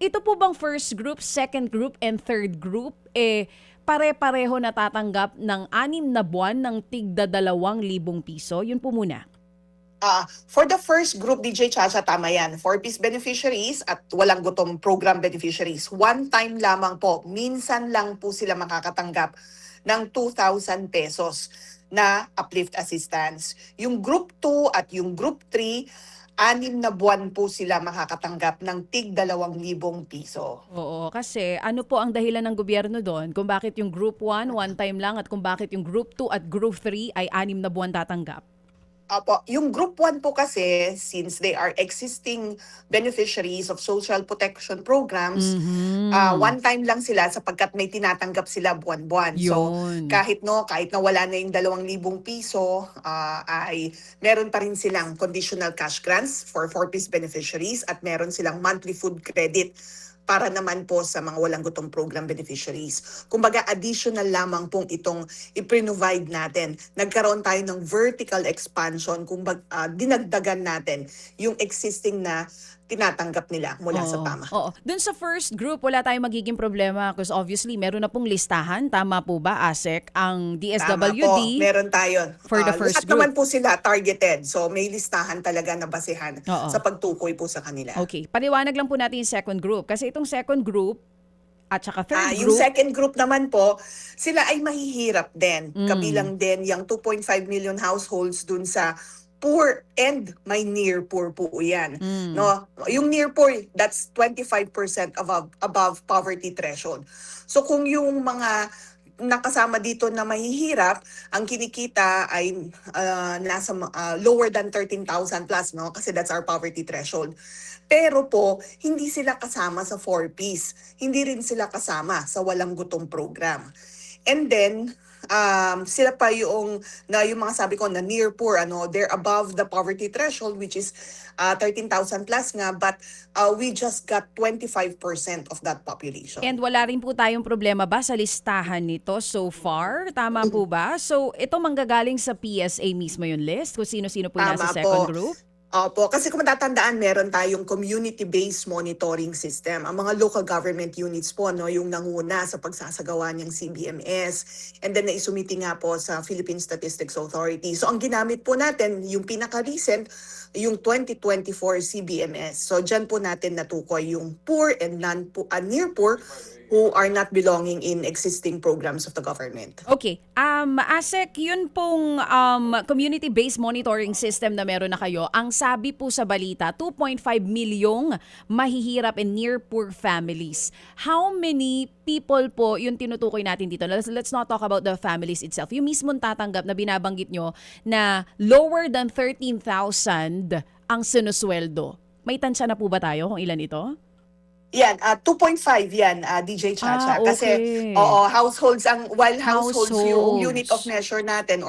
ito po bang first group, second group, and third group, pare-pareho natatanggap ng 6 na buwan ng tigda 2,000 piso? Yun po muna. For the first group, DJ Chacha, tama yan. 4-piece beneficiaries at walang gutom program beneficiaries. One time lamang po, minsan lang po sila makakatanggap ng 2,000 pesos na uplift assistance. Yung group 2 at yung group 3, 6 na buwan po sila makakatanggap ng tig 2,000 piso. Oo, kasi ano po ang dahilan ng gobyerno doon kung bakit yung group 1, one time lang, at kung bakit yung group 2 at group 3 ay 6 na buwan tatanggap? Opo, yung group 1 po kasi, since they are existing beneficiaries of social protection programs, one time lang sila sapagkat may tinatanggap sila buwan-buwan. So Yun. kahit na wala na yung 2,000 piso, ay meron pa rin silang conditional cash grants for 4-piece beneficiaries at meron silang monthly food credit para naman po sa mga walang gutom program beneficiaries. Kumbaga, additional lamang pong itong i-provide natin. Nagkaroon tayo ng vertical expansion, dinagdagan natin yung existing na tinatanggap nila mula sa tama. Oo. Doon sa first group, wala tayong magiging problema because obviously meron na pong listahan. Tama po ba, ASEC? Ang DSWD. Tama po, meron tayo. For the first lahat group. naman po sila targeted. So may listahan talaga na basehan sa pagtukoy po sa kanila. Okay. Paliwanag lang po natin yung second group. Kasi itong second group at saka third Yung group. second group naman po, sila ay mahihirap din. Kabilang din yung 2.5 million households dun sa poor and may near poor po yan. No, yung near poor, that's 25% above poverty threshold. So kung yung mga nakasama dito na mahihirap, ang kinikita ay nasa lower than 13,000 plus, no? Kasi that's our poverty threshold. Pero po, hindi sila kasama sa 4-piece. Hindi rin sila kasama sa walang gutom program. And then, sila pa yung mga sabi ko na near poor, they're above the poverty threshold, which is 13,000 plus nga, but we just got 25% of that population. And wala rin po tayong problema ba sa listahan nito so far? Tama po ba? So ito manggagaling sa PSA mismo yung list kung sino-sino po yung nasa second group? Opo, kasi kung matatandaan, meron tayong community-based monitoring system. Ang mga local government units po, yung nanguna sa pagsasagawa niyang CBMS, and then naisumiti nga po sa Philippine Statistics Authority. So ang ginamit po natin, yung pinaka-recent, yung 2024 CBMS. So dyan po natin natukoy yung poor and near poor who are not belonging in existing programs of the government. Okay. ASEC, yun pong community-based monitoring system na meron na kayo, ang sabi po sa balita, 2.5 milyong mahihirap and near poor families. How many people po yung tinutukoy natin dito? Let's not talk about the families itself. Yung mismong tatanggap na binabanggit nyo na lower than 13,000 ang sinusweldo. May tansya na po ba tayo kung ilan ito? Yan, 2.5 yan, DJ Chacha. Okay. Kasi, households, while households yung unit of measure natin,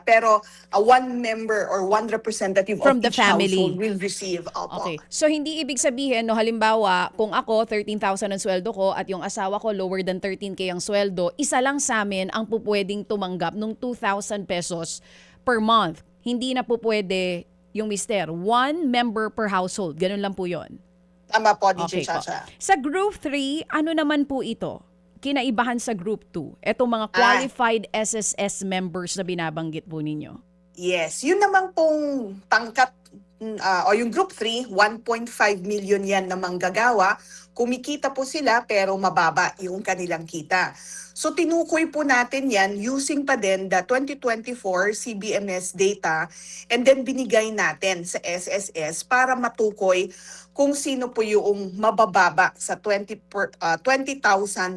pero one member or one representative from of the each family household will receive. Opo. Okay. So hindi ibig sabihin, halimbawa, kung ako 13,000 ang sweldo ko at yung asawa ko lower than 13K ang sweldo, isa lang sa amin ang pupwedeng tumanggap ng 2,000 pesos per month. Hindi na pupwede yung mister. One member per household. Ganun lang po yon. Tama po, DJ Okay po. Chacha. Sa group 3, ano naman po ito? Kinaibahan sa group 2. Etong mga qualified SSS members na binabanggit po ninyo. Yes, yun naman pong pangkat o yung group 3, 1.5 million yan na manggagawa. Kumikita po sila pero mababa yung kanilang kita. So tinukoy po natin yan using pa din the 2024 CBMS data and then binigay natin sa SSS para matukoy kung sino po yung mabababa sa 20,000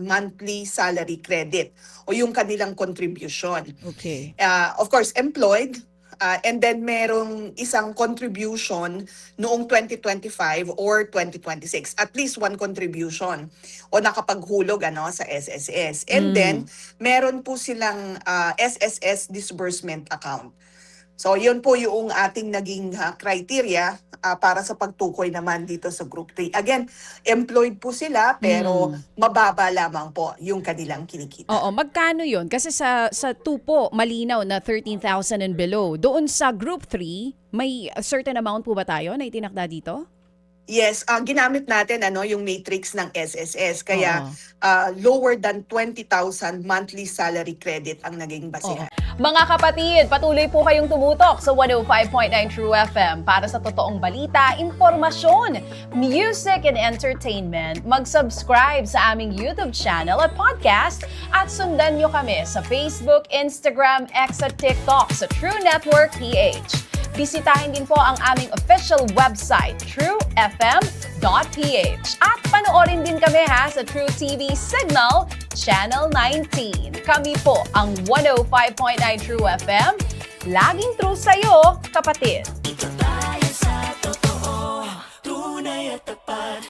monthly salary credit o yung kanilang contribution. Okay. Of course, employed, and then merong isang contribution noong 2025 or 2026. At least one contribution o nakapaghulog sa SSS. And then, meron po silang SSS disbursement account. So, yun po yung ating naging criteria para sa pagtukoy naman dito sa Group 3. Again, employed po sila pero mababa lamang po yung kanilang kinikita. Oo, magkano yun? Kasi sa 2 po, malinaw na 13,000 and below. Doon sa Group 3, may a certain amount po ba tayo na itinakda dito? Yes, ginamit natin yung matrix ng SSS kaya Oo. lower than 20,000 monthly salary credit ang naging basihan. Mga kapatid, patuloy po kayong tumutok sa 105.9 True FM para sa totoong balita, impormasyon, music and entertainment. Mag-subscribe sa aming YouTube channel at podcast at sundan nyo kami sa Facebook, Instagram, X at TikTok sa True Network PH. Bisitahin din po ang aming official website, truefm.ph. At panoorin din kami sa True TV Signal, Channel 19. Kami po ang 105.9 True FM. Laging true sa'yo, kapatid.